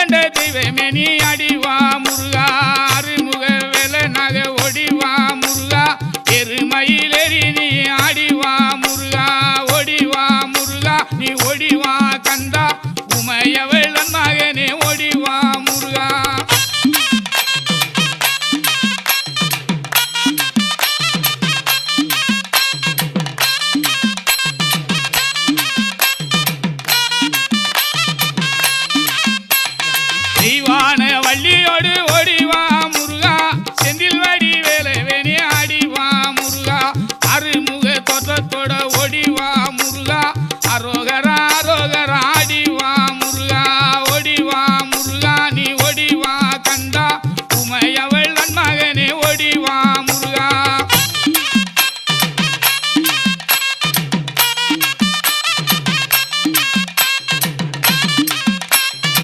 கண்ட தெய்வமே நீ அடிவா முருகா அருமுக வேலை நகை ஒடிவா முருகா எருமயிலேறி நீ ஆடிவா முருகா ஒடிவா முருகா நீ ஒடிவா கந்தா உமையவளன் மகனே ஒடிவா முருகா தெய்வான வள்ளியோடு